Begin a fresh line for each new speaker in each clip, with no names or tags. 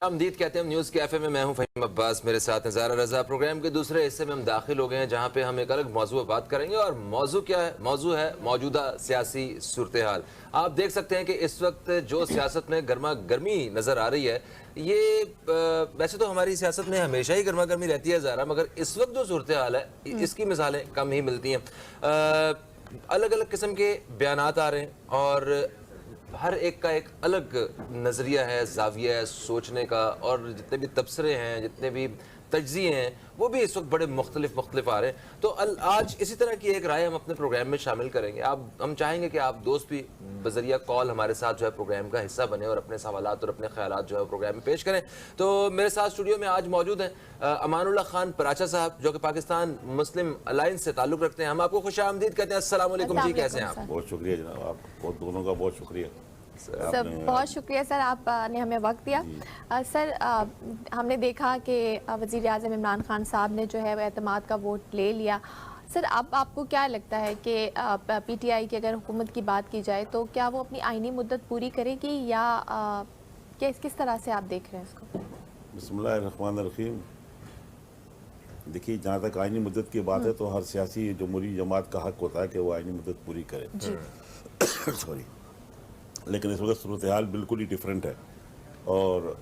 आमदीद कहते हैं हम न्यूज़ कैफे में। मैं हूं फहीम अब्बास, मेरे साथ हैं ज़ारा रज़ा। प्रोग्राम के दूसरे हिस्से में हम दाखिल हो गए हैं जहां पे हम एक अलग मौजू पर बात करेंगे। और मौजू क्या है? मौजू है मौजूदा सियासी सूरत हाल। आप देख सकते हैं कि इस वक्त जो सियासत में गर्मा गर्मी नज़र आ रही है, ये वैसे तो हमारी सियासत में हमेशा ही गर्मा गर्मी रहती है ज़ारा, मगर इस वक्त जो सूरत हाल है इसकी मिसालें कम ही मिलती हैं। अलग अलग किस्म के बयानात आ रहे हैं और हर एक का एक अलग नज़रिया है, ज़ाविया है सोचने का, और जितने भी तबसरे हैं, जितने भी तज्ज़िये हैं, वो भी इस वक्त बड़े मुख्तलिफ आ रहे हैं। तो आज इसी तरह की एक राय हम अपने प्रोग्राम में शामिल करेंगे। हम चाहेंगे कि आप दोस्त भी बज़रिया कॉल हमारे साथ जो है प्रोग्राम का हिस्सा बने और अपने सवालात और अपने ख्यालात जो है प्रोग्राम में पेश करें। तो मेरे साथ स्टूडियो में आज मौजूद हैं अमानुल्लाह खान पराचा साहब, जो कि पाकिस्तान मुस्लिम अलायंस से ताल्लुक़ रखते हैं। हम आपको खुशामदीद कहते हैं। अस्सलाम वालेकुम जी, कैसे हैं आप?
बहुत शुक्रिया जनाब, आप बहुत दोनों का बहुत शुक्रिया
सर। बहुत शुक्रिया सर, आपने हमें वक्त दिया। सर, हमने देखा कि वज़ीर आज़म इमरान खान साहब ने जो है वो एतमाद का वोट ले लिया। सर, अब आपको क्या लगता है कि पीटीआई की अगर हुकूमत की बात की जाए तो क्या वो अपनी आइनी मुद्दत पूरी करेगी या किस तरह से आप देख रहे हैं इसको?
बिस्मिल्लाहिर्रहमानिर्रहीम। देखिए, जहाँ तक आइनी मुद्दत की बात है तो हर सियासी जमहूरी जमात का हक होता है कि वो आइनी मुद्दत पूरी करे। सॉरी, लेकिन इस वक्त सूरत हाल बिल्कुल ही डिफरेंट है और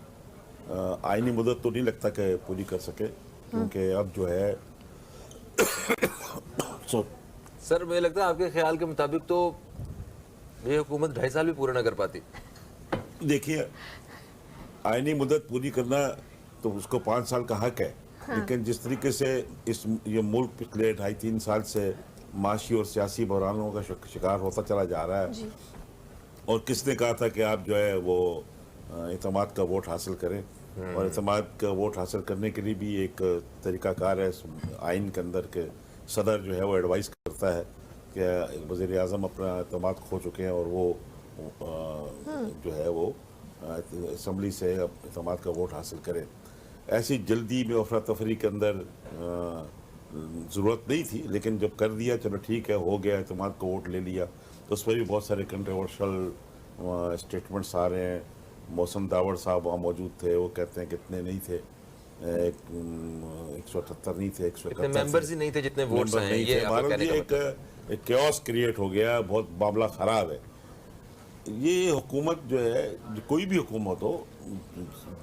आइनी मुद्दत तो नहीं लगता कि पूरी कर सके, क्योंकि अब जो है
सर मुझे लगता है आपके ख्याल के मुताबिक तो ये हुकूमत 2.5 साल भी पूरा ना कर पाती।
देखिए, आइनी मुद्दत पूरी करना तो उसको 5 साल का हक है। लेकिन जिस तरीके से ये मुल्क पिछले 2.5-3 साल से माशी और सियासी बहरानों का शिकार होता चला जा रहा है, और किसने कहा था कि आप जो है वो एतमाद का वोट हासिल करें, और एतमाद का वोट हासिल करने के लिए भी एक तरीक़ाकार है आइन के अंदर के सदर जो है वो एडवाइस करता है कि वज़ीर आज़म अपना एतमाद खो चुके हैं और वो जो है वो असम्बली से एतमाद का वोट हासिल करें। ऐसी जल्दी में अफरा तफरी के अंदर ज़रूरत नहीं थी, लेकिन जब कर दिया, चलो ठीक है, हो गया, एतमाद का वोट ले लिया, तो उस पर भी बहुत सारे कंट्रोवर्शल स्टेटमेंट्स आ रहे हैं। मौसम दावड़ साहब वहाँ मौजूद थे, वो कहते हैं कितने नहीं थे, 178 नहीं थे, 171
मेंबर्स ही नहीं थे जितने वोट्स हैं। ये
एक कैओस क्रिएट हो गया, बहुत मामला ख़राब है। ये हुकूमत जो है, कोई भी हुकूमत हो,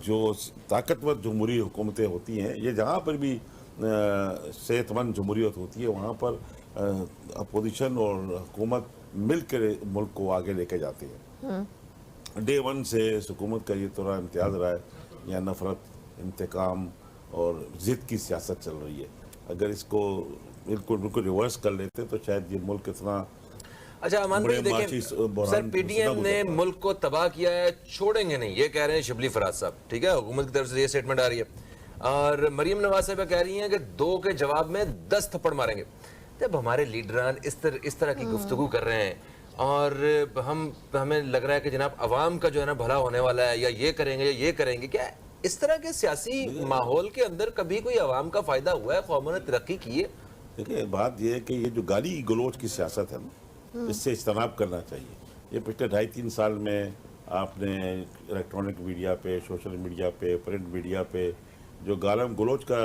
जो ताकतवर जमहूरी हुकूमतें होती हैं, ये जहाँ पर भी सेहतमंद जमहूरियत होती है, वहाँ पर अपोजिशन और हुकूमत मिल कर मुल्क को आगे लेके जाती है। डे वन से इस हुकूमत का ये थोड़ा इम्तियाज़ रहा है, या नफ़रत, इंतकाम और ज़िद की सियासत चल रही है। अगर इसको बिल्कुल रिवर्स कर लेते तो शायद ये मुल्क इतना।
अच्छा अमान भाई देखें, सर पीटीएम ने मुल्क को तबाह किया है, छोड़ेंगे नहीं, ये कह रहे हैं शिबली फराज साहब, ठीक है, हुकूमत की तरफ से ये स्टेटमेंट आ रही है। और मरीम नवाज साहब कह रही हैं कि 2 के जवाब में 10 थप्पड़ मारेंगे। जब हमारे लीडरान इस तरह की गुफ्तगू कर रहे हैं और हमें लग रहा है कि जनाब अवाम का जो है ना भला होने वाला है, या ये करेंगे या ये करेंगे, क्या इस तरह के सियासी माहौल के अंदर कभी कोई अवाम का फायदा हुआ है? कौमों ने तरक्की की है?
देखिए, बात यह है कि ये जो गाली गलोच की सियासत है ना, इससे इज्तनाब करना चाहिए। ये पिछले 2.5-3 साल में आपने इलेक्ट्रॉनिक मीडिया पे, सोशल मीडिया पे, प्रिंट मीडिया पे जो गालम गलोच का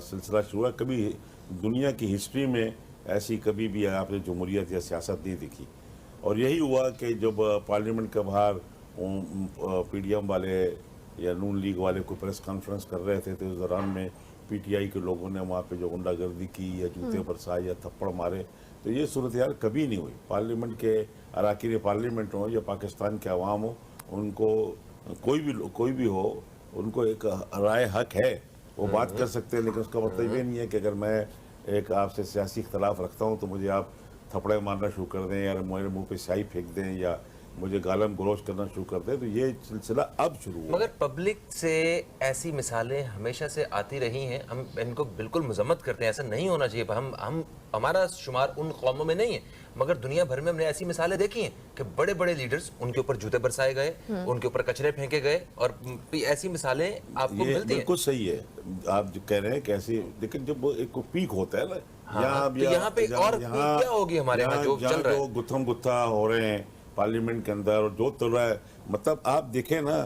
सिलसिला शुरू हुआ, कभी दुनिया की हिस्ट्री में ऐसी कभी भी आपने जमहूरियत या सियासत नहीं दिखी। और यही हुआ कि जब पार्लियामेंट के बाहर पीडीएम वाले या नून लीग वाले को प्रेस कॉन्फ्रेंस कर रहे थे, तो उस दौरान में पीटीआई के लोगों ने वहाँ पे जो गुंडागर्दी की या जूते बरसाए या थप्पड़ मारे, तो ये सूरत हाल कभी नहीं हुई। पार्लियामेंट के अरकान पार्लियामेंट हो या पाकिस्तान के अवाम हो, उनको कोई भी हो, उनको एक राय हक है, वो बात कर सकते हैं। लेकिन उसका मतलब ये नहीं है कि अगर मैं एक आपसे सियासी इख्तलाफ रखता हूँ तो मुझे आप थप्पड़े मारना शुरू कर दें, या मेरे मुंह पे स्याही फेंक दें, या मुझे गालम गलोच करना शुरू कर दें। तो ये सिलसिला अब शुरू हुआ।
मगर पब्लिक से ऐसी मिसालें हमेशा से आती रही हैं, हम इनको बिल्कुल मजम्मत करते हैं, ऐसा नहीं होना चाहिए। हम हमारा शुमार उन कौमों में नहीं है, मगर दुनिया भर में हमने ऐसी मिसालें देखी हैं कि बड़े बड़े लीडर्स, उनके ऊपर जूते बरसाए गए, उनके ऊपर कचरे फेंके गए, और ऐसी मिसालें आपको मिलती हैं।
बिल्कुल सही है आप जो कह रहे हैं, कैसी, लेकिन जब एक पीक होता है ना,
यहाँ पे और क्या होगी हमारे यहाँ जो चल रहा है,
गुत्थम गुत्था हो रहे हैं पार्लियामेंट के अंदर और जो चल रहा है, मतलब आप देखें ना,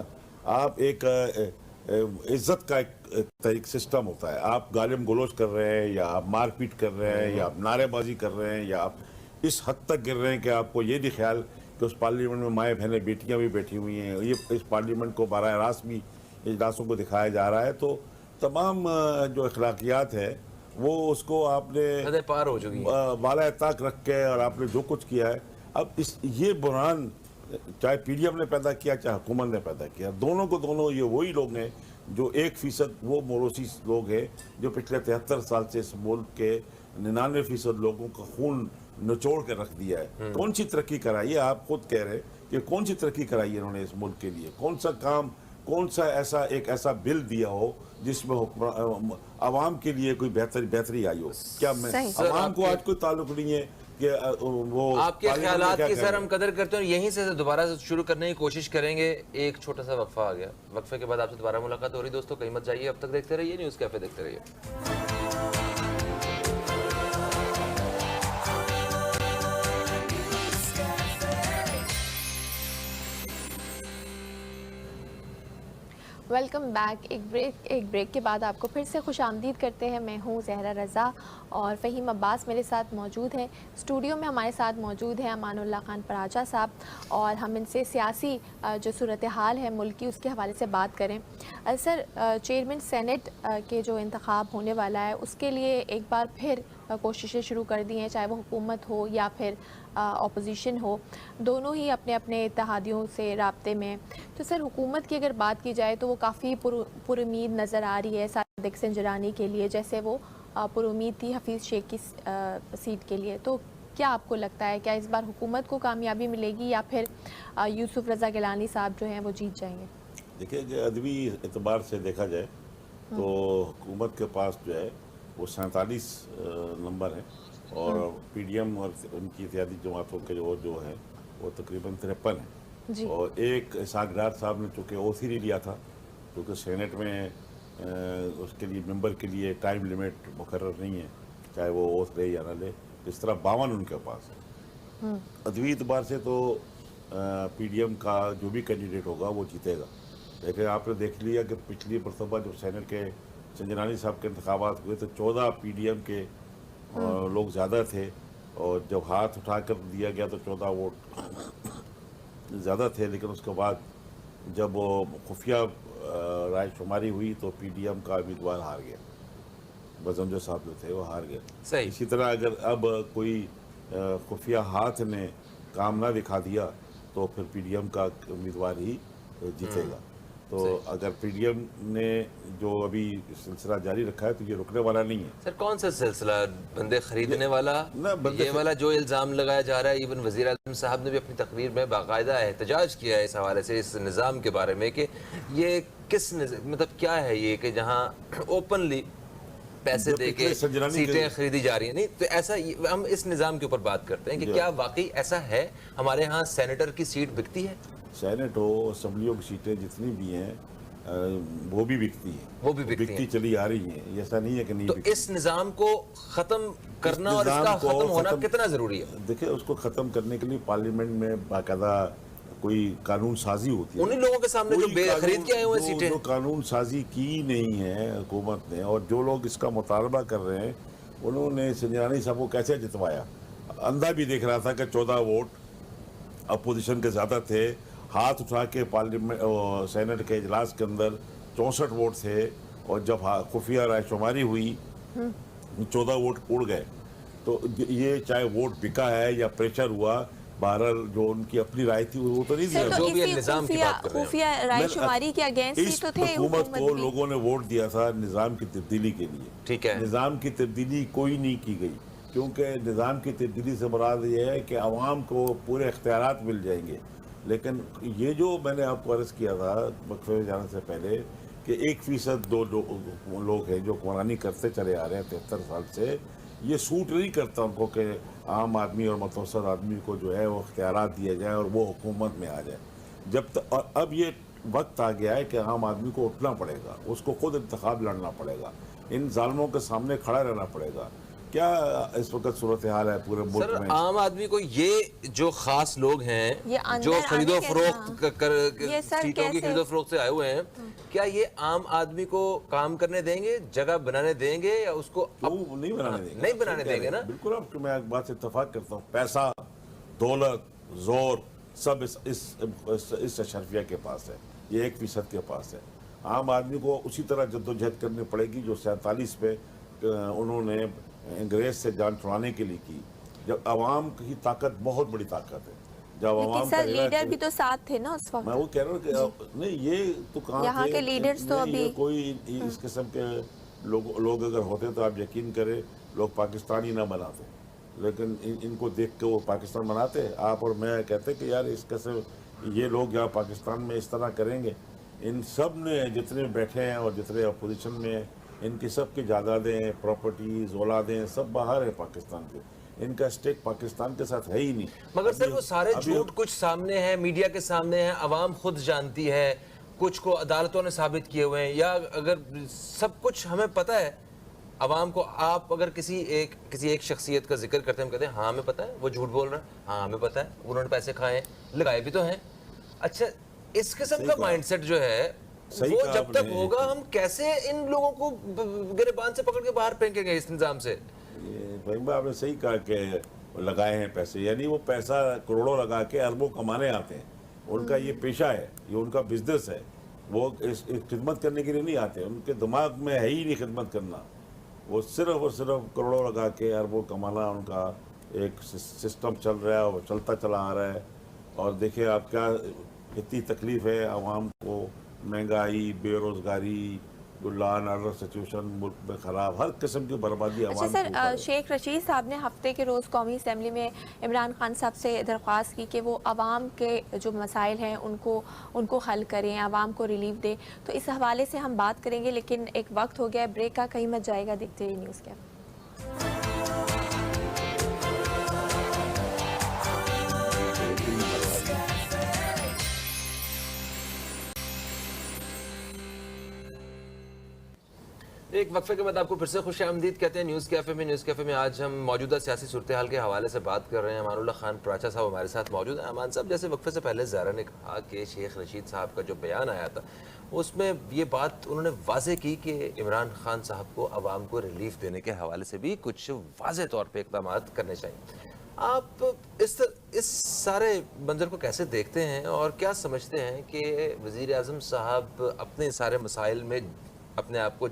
آپ ایک عزت کا ایک سسٹم ہوتا ہے. آپ گالم گلوچ کر رہے ہیں یا آپ مار پیٹ کر رہے ہیں یا آپ نعرے بازی کر رہے ہیں یا آپ اس حد تک گر رہے ہیں کہ آپ کو یہ نہیں خیال کہ اس پارلیمنٹ میں مائیں بہنیں بیٹیاں بھی بیٹھی ہوئی ہیں. یہ اس پارلیمنٹ کو براہ راست بھی اجلاسوں کو دکھایا جا رہا ہے. تو تمام جو اخلاقیات ہے وہ اس کو آپ نے
حد پار ہو چکی ہے.
بالائے طاق رکھ کے اور آپ نے جو کچھ کیا ہے. اب یہ بحران چاہے پی ڈی ایم نے پیدا کیا چاہے حکومت نے پیدا کیا, دونوں کو دونوں یہ وہی لوگ ہیں جو 1% وہ موروثی لوگ ہیں جو پچھلے 73 سال سے اس ملک کے 99% لوگوں کا خون نچوڑ کے رکھ دیا ہے. کون سی ترقی کرائی ہے؟ آپ خود کہہ رہے کہ کون سی ترقی کرائی ہے انہوں نے اس ملک کے لیے؟ کون سا کام, کون سا ایسا بل دیا ہو جس میں عوام کے لیے کوئی بہتری آئی ہو؟ کیا میں عوام کو آج کوئی تعلق نہیں ہے کہ وہ
آپ کے خیالات کی سر ہم قدر کرتے ہیں. یہیں سے دوبارہ شروع کرنے کی کوشش کریں گے. ایک چھوٹا سا وقفہ آ گیا, وقفے کے بعد آپ سے دوبارہ ملاقات ہو رہی. دوستوں کہیں مت جائیے, اب تک دیکھتے رہیے نیوز کیفے, دیکھتے رہیے.
Welcome back. ایک بریک کے بعد آپ کو پھر سے خوش آمدید کرتے ہیں. میں ہوں زہرا رضا اور فہیم عباس میرے ساتھ موجود ہیں. اسٹوڈیو میں ہمارے ساتھ موجود ہیں امان اللہ خان پراچا صاحب, اور ہم ان سے سیاسی جو صورتحال ہے ملک کی اس کے حوالے سے بات کریں. سر, چیئرمین سینٹ کے جو انتخاب ہونے والا ہے اس کے لیے ایک بار پھر کوششیں شروع کر دی ہیں, چاہے وہ حکومت ہو یا پھر اپوزیشن ہو, دونوں ہی اپنے اپنے اتحادیوں سے رابطے میں. تو سر, حکومت کی اگر بات کی جائے تو وہ کافی پر امید نظر آ رہی ہے صادق سنجرانی کے لیے, جیسے وہ پر امید تھی حفیظ شیخ کی سیٹ کے لیے. تو کیا آپ کو لگتا ہے, کیا اس بار حکومت کو کامیابی ملے گی یا پھر یوسف رضا گیلانی صاحب جو ہیں وہ جیت جائیں گے؟
دیکھیں کہ ادبی اعتبار سے دیکھا جائے تو حکومت کے پاس جو ہے وہ 47 نمبر ہیں اور پی ڈی ایم اور ان کی اتحادی جماعتوں کے جو ہیں وہ تقریباً 53 ہیں. اور ایک اسحاق ڈار صاحب نے چونکہ اوتھ ہی نہیں لیا تھا کیونکہ سینٹ میں اس کے لیے ممبر کے لیے ٹائم لیمٹ مقرر نہیں ہے, چاہے وہ اوتھ لے یا نہ لے. اس طرح 52 ان کے پاس ہے. ادبی اعتبار سے تو پی ڈی ایم کا جو بھی کینڈیڈیٹ ہوگا وہ جیتے گا. لیکن آپ نے دیکھ لیا کہ پچھلی مرتبہ جب سینٹ کے سنجرانی صاحب کے انتخابات ہوئے تو 14 پی ڈی ایم کے لوگ زیادہ تھے, اور جب ہاتھ اٹھا کر دیا گیا تو 14 ووٹ زیادہ تھے. لیکن اس کے بعد جب وہ خفیہ رائے شماری ہوئی تو پی ڈی ایم کا امیدوار ہار گیا, بزمجو صاحب جو تھے وہ ہار گئے. اسی طرح اگر اب کوئی خفیہ ہاتھ نے کام نہ دکھا دیا تو پھر پی ڈی ایم کا امیدوار ہی جیتے گا. تو اگر پی ڈی ایم نے جو ابھی سلسلہ جاری رکھا ہے تو یہ رکنے والا نہیں ہے.
سر, کون سا سلسلہ؟ بندے خریدنے والا, یہ والا جو الزام لگایا جا رہا ہے. ایون وزیر اعظم صاحب نے بھی اپنی تقریر میں باقاعدہ احتجاج کیا ہے اس حوالے سے, اس نظام کے بارے میں کہ یہ کس مطلب کیا ہے یہ کہ جہاں اوپنلی پیسے دے کے سیٹیں خریدی جا رہی ہیں. نہیں تو ایسا, ہم اس نظام کے اوپر بات کرتے ہیں کہ کیا واقعی ایسا ہے ہمارے ہاں سینیٹر کی سیٹ بکتی ہے؟
سینٹ ہو, اسمبلیوں کی سیٹیں جتنی بھی ہیں وہ بھی بکتی ہیں,
وہ بھی بکتی
چلی آ رہی ہیں. ایسا نہیں ہے کہ نہیں.
تو اس نظام کو ختم کرنا اور اس کا ختم ہونا کتنا ضروری ہے؟
دیکھیں, اس کو ختم کرنے کے لیے پارلیمنٹ میں باقاعدہ کوئی قانون سازی ہوتی ہے.
انہی لوگوں کے سامنے جو بے خرید کے آئے ہوئے سیٹیں,
جو قانون سازی کی نہیں ہے حکومت نے, اور جو لوگ اس کا مطالبہ کر رہے ہیں انہوں نے سنجرانی صاحب کو کیسے جتوایا. اندھا بھی دیکھ رہا تھا کہ 14 ووٹ اپوزیشن کے زیادہ تھے. ہاتھ اٹھا کے پارلیمنٹ سینٹ کے اجلاس کے اندر 64 ووٹ تھے, اور جب خفیہ رائے شماری ہوئی 14 ووٹ اڑ گئے. تو یہ چاہے ووٹ بکا ہے یا پریشر ہوا, بہرحال جو ان کی اپنی رائے تھی وہ تو نہیں دیا.
جو بھی نظام کی بات کر رہے ہیں,
خفیہ رائے شماری کے اگینسٹ ہی تو تھے.
حکومت کو لوگوں نے ووٹ دیا تھا نظام کی تبدیلی کے لیے.
ٹھیک ہے,
نظام کی تبدیلی کوئی نہیں کی گئی, کیونکہ نظام کی تبدیلی سے مراد یہ ہے کہ عوام کو پورے اختیارات مل جائیں گے. لیکن یہ جو میں نے آپ کو عرض کیا تھا وقفے میں جانے سے پہلے کہ 1% دو لوگ ہیں جو حکمرانی کرتے چلے آ رہے ہیں 73 سال سے, یہ سوٹ نہیں کرتا ان کو کہ عام آدمی اور متوسط آدمی کو جو ہے وہ اختیارات دیے جائیں اور وہ حکومت میں آ جائے. جب تک, اور اب یہ وقت آ گیا ہے کہ عام آدمی کو اٹھنا پڑے گا, اس کو خود انتخاب لڑنا پڑے گا, ان ظالموں کے سامنے کھڑا رہنا پڑے گا. کیا اس وقت صورتحال ہے پورے
سر
ملک میں؟
عام آدمی کو یہ جو خاص لوگ ہیں
یہ اندر
جو خرید و
آنے کے-
فروخت
یہ سر
سیٹوں کی
کیسے-
خرید و فروخت سے آئے ہوئے ہیں، کیا یہ عام آدمی کو کام کرنے دیں گے، جگہ بنانے دیں گے، یا اس کو
وہ نہیں بنانے دیں گے.
نہیں بنانے دیں گے نا؟
بالکل آپ میں ایک بات سے اتفاق کرتا ہوں. پیسہ، دولت، زور سب اس اشرفیہ کے پاس ہے. یہ 1% کے پاس ہے. عام آدمی کو اسی طرح جدوجہد کرنی پڑے گی جو 47 پہ انہوں نے انگریز سے جان چھڑانے کے لیے کی. جب عوام کی طاقت بہت بڑی طاقت ہے. جب
لیکن
عوام
سر لیڈر بھی تو ساتھ تھے نا اس
میں
وقت.
وہ کہہ رہا ہوں کہ نہیں یہ تو کہاں
یہاں
تھے؟
کے لیڈرز تو
نہیں، یہ
ابھی-
کوئی اس قسم کے لوگ اگر ہوتے تو آپ یقین کریں لوگ پاکستان ہی نہ بناتے. لیکن ان کو دیکھ کے وہ پاکستان بناتے. آپ اور میں کہتے کہ یار اس قسم یہ لوگ یہاں پاکستان میں اس طرح کریں گے. ان سب نے جتنے بیٹھے ہیں اور جتنے اپوزیشن میں ہیں ان کی سب کی جائیدادیں، پراپرٹیز، اولادیں سب باہر ہیں پاکستان کے. ان کا اسٹیک پاکستان کے ساتھ ہے ہی نہیں.
مگر سر وہ سارے جھوٹ کچھ سامنے ہیں، میڈیا کے سامنے ہیں، عوام خود جانتی ہے، کچھ کو عدالتوں نے ثابت کیے ہوئے ہیں، یا اگر سب کچھ ہمیں پتہ ہے عوام کو. آپ اگر کسی ایک شخصیت کا ذکر کرتے ہیں، ہم کہتے ہیں ہاں ہمیں پتہ ہے وہ جھوٹ بول رہا ہے، ہاں ہمیں پتہ ہے انہوں نے پیسے کھائے ہیں، لگائے بھی تو ہیں. اچھا اس قسم کا مائنڈ سیٹ جو ہے وہ جب تک ہوگا ہم کیسے ان لوگوں کو گریبان سے پکڑ کے باہر پھینکیں گے اس نظام سے؟
بھائی آپ نے صحیح کہا کہ لگائے ہیں پیسے، یعنی وہ پیسہ کروڑوں لگا کے اربوں کمانے آتے ہیں. ان کا یہ پیشہ ہے، یہ ان کا بزنس ہے. وہ اس خدمت کرنے کے لیے نہیں آتے. ان کے دماغ میں ہے ہی نہیں خدمت کرنا. وہ صرف اور صرف کروڑوں لگا کے اربوں کمانا ان کا ایک سسٹم چل رہا ہے، وہ چلتا چلا آ رہا ہے. اور دیکھیں آپ کیا کتنی تکلیف ہے عوام کو. مہنگائی، بے روزگاری، لا اینڈ آرڈر سچویشن ملک میں خراب، ہر قسم کی بربادی
اچھا
عوام
سر،
کو.
شیخ رشید صاحب نے ہفتے کے روز قومی اسمبلی میں عمران خان صاحب سے درخواست کی کہ وہ عوام کے جو مسائل ہیں ان کو حل کریں، عوام کو ریلیف دیں. تو اس حوالے سے ہم بات کریں گے، لیکن ایک وقت ہو گیا بریک کا، کہیں مت جائے گا، دیکھتے رہیے نیوز کے.
ایک وقفے کے بعد آپ کو پھر سے خوش آمدید کہتے ہیں نیوز کیفے میں. نیوز کیفے میں آج ہم موجودہ سیاسی صورتحال کے حوالے سے بات کر رہے ہیں. امان اللہ خان پراچا صاحب ہمارے ساتھ موجود ہیں. امان صاحب، جیسے وقفے سے پہلے زہرا نے کہا کہ شیخ رشید صاحب کا جو بیان آیا تھا اس میں یہ بات انہوں نے واضح کی کہ عمران خان صاحب کو عوام کو ریلیف دینے کے حوالے سے بھی کچھ واضح طور پہ اقدامات کرنے چاہیے. آپ اس سارے منظر کو کیسے دیکھتے ہیں اور کیا سمجھتے ہیں کہ وزیر اعظم صاحب اپنے سارے مسائل میں اپنے آپ کو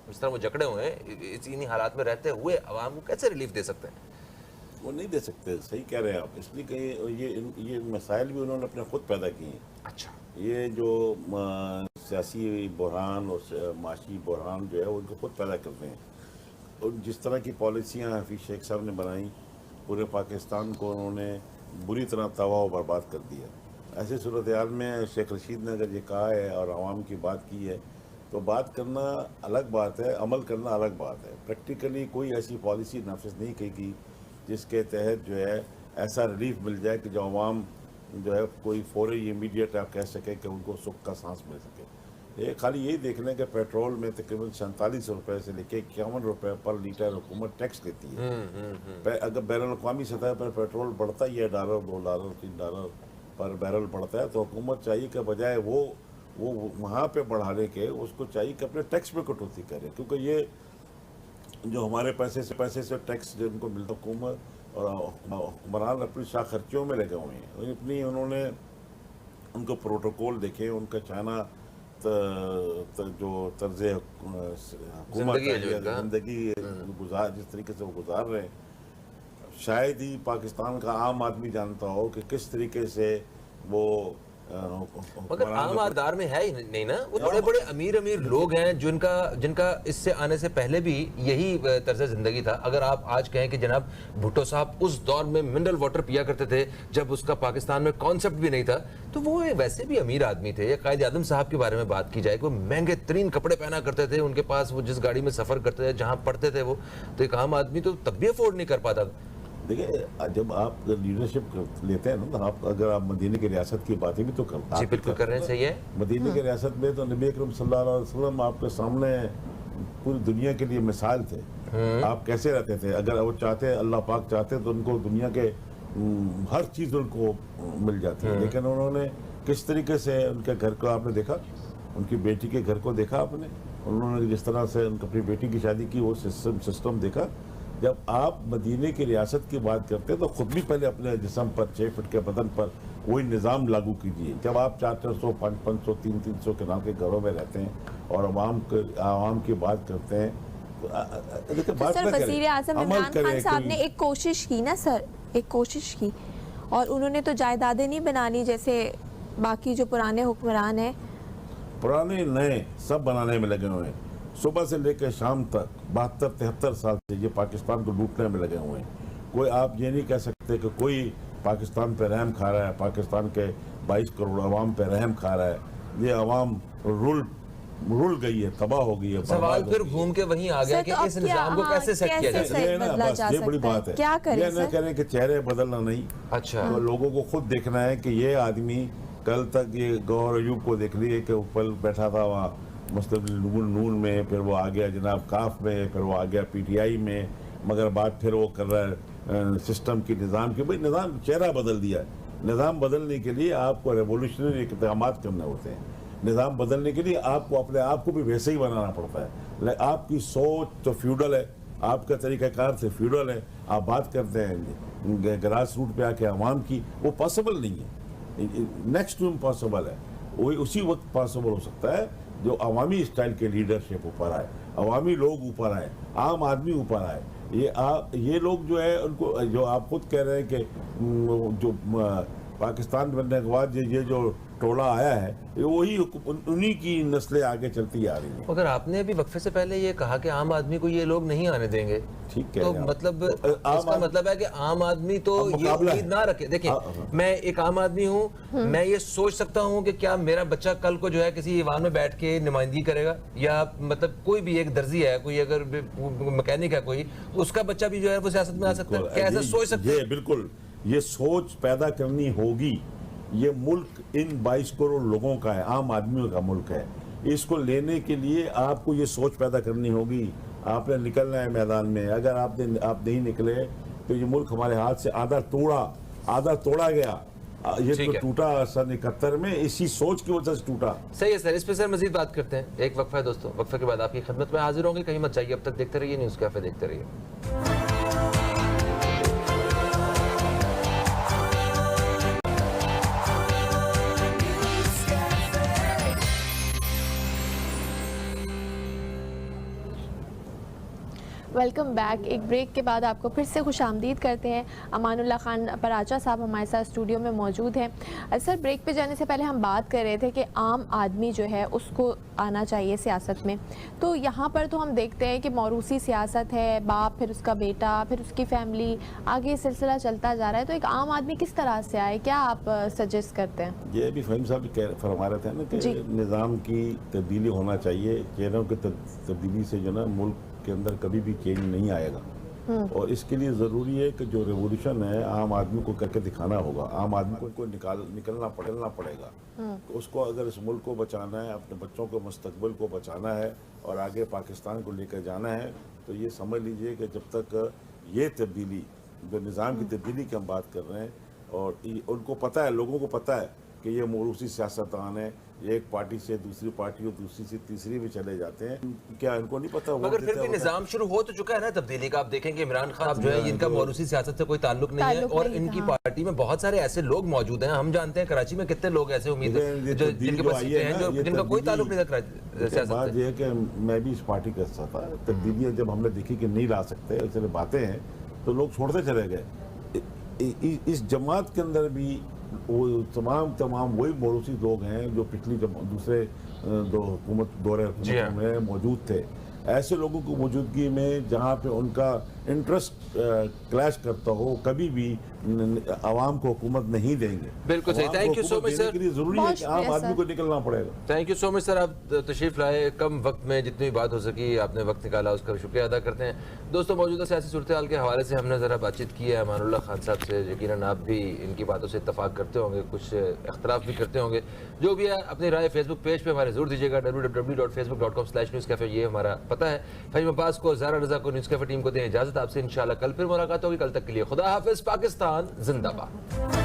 اس طرح وہ جکڑے ہوئے ہیں، انہی حالات میں رہتے ہوئے عوام کو کیسے ریلیف دے سکتے ہیں؟
وہ نہیں دے سکتے. صحیح کہہ رہے ہیں آپ. اس لیے کہ یہ مسائل بھی انہوں نے اپنے خود پیدا کیے ہیں.
اچھا،
یہ جو سیاسی بحران اور معاشی بحران جو ہے وہ ان کو خود پیدا کرتے ہیں. اور جس طرح کی پالیسیاں حفیظ شیخ صاحب نے بنائیں، پورے پاکستان کو انہوں نے بری طرح تباہ و برباد کر دیا. ایسے صورتحال میں شیخ رشید نے اگر یہ کہا ہے اور عوام کی بات کی ہے تو بات کرنا الگ بات ہے، عمل کرنا الگ بات ہے. پریکٹیکلی کوئی ایسی پالیسی نافذ نہیں کی گئی جس کے تحت جو ہے ایسا ریلیف مل جائے کہ جو عوام جو ہے کوئی فوری امیڈیٹ آپ کہہ سکے کہ ان کو سکھ کا سانس مل سکے. یہ خالی یہی دیکھ لیں کہ پیٹرول میں تقریباً 47 روپے سے لے کے 51 روپے پر لیٹر حکومت ٹیکس لیتی ہے. اگر بین الاقوامی سطح پر پیٹرول بڑھتا ہی ہے $1، $2، $3 پر بیرل بڑھتا ہے تو حکومت چاہیے کہ بجائے وہ وہاں پہ بڑھانے کے اس کو چاہیے کہ اپنے ٹیکس پہ کٹوتی کرے. کیونکہ یہ جو ہمارے پیسے سے ٹیکس جو ان کو ملتا، حکومت اور حکمران اپنی شاہ خرچیوں میں لگے ہوئے ہیں. اپنی انہوں نے ان کو پروٹوکول دیکھے، ان کا چاہنا جو طرز حکومت زندگی جس طریقے سے وہ گزار رہے ہیں، شاید ہی پاکستان کا عام آدمی جانتا ہو کہ کس طریقے سے وہ
مگر عام آدار میں ہے ہی نہیں نا. وہ بڑے بڑے امیر لوگ ہیں جن کا اس سے آنے سے پہلے بھی یہی طرز زندگی تھا. اگر آپ آج کہیں کہ جناب بھٹو صاحب اس دور میں منرل واٹر پیا کرتے تھے جب اس کا پاکستان میں کانسیپٹ بھی نہیں تھا، تو وہ ویسے بھی امیر آدمی تھے. یا قائد اعظم صاحب کے بارے میں بات کی جائے کہ وہ مہنگے ترین کپڑے پہنا کرتے تھے، ان کے پاس وہ جس گاڑی میں سفر کرتے تھے، جہاں پڑھتے تھے وہ، تو ایک عام آدمی تو تب بھی افورڈ نہیں کر پاتا.
دیکھیں جب آپ لیڈرشپ لیتے ہیں نا، اگر آپ مدینہ کی ریاست کی باتیں بھی تو
جی بالکل کر رہے ہیں. صحیح ہے.
مدینہ کی ریاست میں تو نبی اکرم صلی اللہ علیہ وسلم آپ کے سامنے पूरी दुनिया के लिए मिसाल थे। आप कैसे रहते थे, अगर वो चाहते, अल्लाह पाक चाहते तो उनको दुनिया के हर चीज़ उनको मिल जाती है, लेकिन उन्होंने किस तरीके से उनके घर को आपने देखा, उनकी बेटी के घर को देखा आपने, उन्होंने जिस तरह से अपनी बेटी की शादी की वो सिस्टम देखा। जब आप मदीने की रियासत की बात करते हैं तो खुद भी पहले अपने जिस्म पर 6 फुट के बदन पर वही निज़ाम लागू कीजिए। जब आप 400, 500, 300 के नाम के घरों में रहते हैं और आवाम की बात करते हैं तो बात
सर, वज़ीर आज़म इमरान खान साहब ने एक कोशिश की ना सर, एक कोशिश की, और उन्होंने तो जायदादें नहीं बनानी जैसे बाकी जो पुराने हुक्मरान हैं।
पुराने नए सब बनाने में लगे हुए हैं, सुबह से लेकर शाम तक 72-73 साल से ये पाकिस्तान को लूटने में लगे हुए हैं। कोई आप ये नहीं कह सकते कि कोई पाकिस्तान पे रहम खा रहा है, पाकिस्तान के 22 करोड़ अवाम पे रहम खा रहा है। ये अवाम रुल गई है, तबाह हो गई है।
सवाल फिर घूम के वहीं आ गया कि इस निजाम को कैसे सेट किया जाए।
ये ना बस ये बड़ी बात है,
क्या करें
ये न करें कि चेहरे बदलना नहीं।
अच्छा,
तो लोगों को खुद देखना है कि ये आदमी कल तक ये गौहर अयूब को देख लिए कि ऊपर बैठा था वहाँ मुस्लिम नून में, फिर वो आ गया जनाब काफ में, फिर वो आ गया PTI में, मगर बात फिर वो कर रहा है सिस्टम की, निज़ाम की। भाई निज़ाम चेहरा बदल दिया है। निज़ाम बदलने के लिए आपको रेवोल्यूशनरी इक़दाम करने होते हैं। निज़ाम बदलने के लिए आपको अपने आप को भी वैसे ही बनाना पड़ता है। आपकी सोच तो फ्यूडल है, आपका तरीक़ाकार से फ्यूडल है। आप बात करते हैं ग्रास रूट पे आके आवाम की, वो पॉसिबल नहीं है, नेक्स्ट टू इम्पॉसिबल है। वही उसी वक्त पॉसिबल हो सकता है जो अवामी स्टाइल के लीडरशिप ऊपर आए, अवामी लोग ऊपर आए, आम आदमी ऊपर आए। ये लोग जो है उनको, जो आप खुद कह रहे हैं कि जो पाकिस्तान बनने के बाद ये जो टोला आया है, ये वही उन्हीं की नस्लें आगे चलती आ रही हैं।
अगर आपने अभी वक्फे से पहले ये कहा कि आम आदमी को ये लोग नहीं आने देंगे,
ठीक है,
तो मतलब इसका मतलब है कि आम आदमी तो ये उम्मीद ना रखे। देखिए, मैं एक आम आदमी हूँ, मैं ये सोच सकता हूँ कि क्या मेरा बच्चा कल को जो है किसी ईवान में बैठ के नुमाइंदगी करेगा, या मतलब कोई भी एक दर्जी है, कोई अगर मैकेनिक है कोई, उसका बच्चा भी जो है वो सियासत में आ सकता है। क्या ऐसा सोच सकते हैं?
बिल्कुल, ये सोच पैदा करनी होगी। ये मुल्क इन 22 करोड़ लोगों का है, आम आदमियों का मुल्क है। इसको लेने के लिए आपको ये सोच पैदा करनी होगी। आपने निकलना है मैदान में। अगर आप नहीं निकले तो ये मुल्क हमारे हाथ से आधा तोड़ा गया। ये तो टूटा सन 71 में, इसी सोच की वजह से टूटा।
सही है सर, इस पे सर मजीद बात करते हैं। एक वक्फा है दोस्तों, वक्फे के बाद आपकी खिदमत में हाजिर होंगे। कहीं मत जाइए, अब तक देखते रहिए न्यूज़ कैफे, देखते रहिए।
Welcome back. एक ब्रेक के बाद आपको फिर से खुशामदीद करते हैं। अमानुल्लाह खान पराचा साहब हमारे साथ स्टूडियो में मौजूद हैं। सर, ब्रेक पे जाने से पहले हम बात कर रहे थे कि आम आदमी जो है उसको आना चाहिए सियासत में। तो यहाँ पर तो हम देखते हैं कि मौरूसी सियासत है, बाप, फिर उसका बेटा, फिर उसकी फैमिली, आगे सिलसिला चलता जा रहा है। तो एक आम आदमी किस तरह से आए, क्या आप सजेस्ट करते हैं?
ये भी फहीम साहब फरमा रहे थे ना कि निज़ाम की तब्दीली होना चाहिए। चेहरों की तब्दीली से जो ना मुल्क के अंदर कभी भी चेंज नहीं आएगा, और इसके लिए ज़रूरी है कि जो रेवोल्यूशन है आम आदमी को करके दिखाना होगा। आम आदमी को निकलना पड़ेगा। तो उसको अगर इस मुल्क को बचाना है, अपने बच्चों को, मुस्तकबिल को बचाना है और आगे पाकिस्तान को लेकर जाना है, तो ये समझ लीजिए कि जब तक ये तब्दीली, जो निज़ाम की तब्दीली की हम बात कर रहे हैं, और उनको पता है, लोगों को पता है कि ये मौरूसी सियासतदान है, एक पार्टी से दूसरी पार्टी और दूसरी से तीसरी में चले जाते हैं, क्या इनको नहीं पता?
मगर फिर भी निजाम शुरू हो तो चुका है ना तब्दीली का। आप देखेंगे इमरान खान जो है, इनका मौरूसी सियासत से कोई ताल्लुक नहीं है, और इनकी पार्टी में बहुत सारे ऐसे लोग मौजूद हैं। हम जानते हैं कराची में कितने लोग ऐसे उम्मीद जिनके पास हैं जिनका कोई ताल्लुक नहीं था सियासत से।
बात ये है कि मैं भी इस पार्टी का हिस्सा था। तब्दीलियाँ जब हमने देखी कि नहीं ला सकते, ऐसे बातें हैं, तो लोग छोड़ते चले गए। इस जमात के अंदर भी वो तमाम वही मौरूसी लोग हैं जो पिछली दूसरे दौरे में मौजूद थे। ऐसे लोगों की मौजूदगी में जहाँ पे उनका इंटरेस्ट क्लैश करता हो, कभी भी आवाम को हुकूमत नहीं देंगे।
बिल्कुल सही।
आवाम
थैंक
को
यू सो
हुकूमत
मच
देने
सर।
के लिए जरूरी है
बहुत
कि आम
शुक्रिया
आदमी
सर।
को निकलना पड़ेगा।
Thank you so much sir, आप तशरीफ लाए, कम वक्त में जितनी बात हो सकी आपने वक्त निकाला, उसका शुक्रिया अदा करते हैं। दोस्तों, मौजूदा सियासी सूरत हाल के हवाले से हमने ज़रा बातचीत की है अमानुल्लाह खान साहब से। यकीनन आप भी इनकी बातों से इत्तफाक करते होंगे, कुछ इख्तलाफ भी करते होंगे। जो भी है अपनी राय फेसबुक पेज पे हमारे ज़रूर दीजिएगा, www.facebook.com/newscafe ये हमारा पता है। फहीम अब्बास को, ज़ारा रज़ा को, न्यूज़ कैफे टीम को दें इजाज़त। आपसे इंशाल्लाह कल फिर मुलाकात होगी। कल तक के लिए खुदा हाफिज़। पाकिस्तान जिंदाबाद।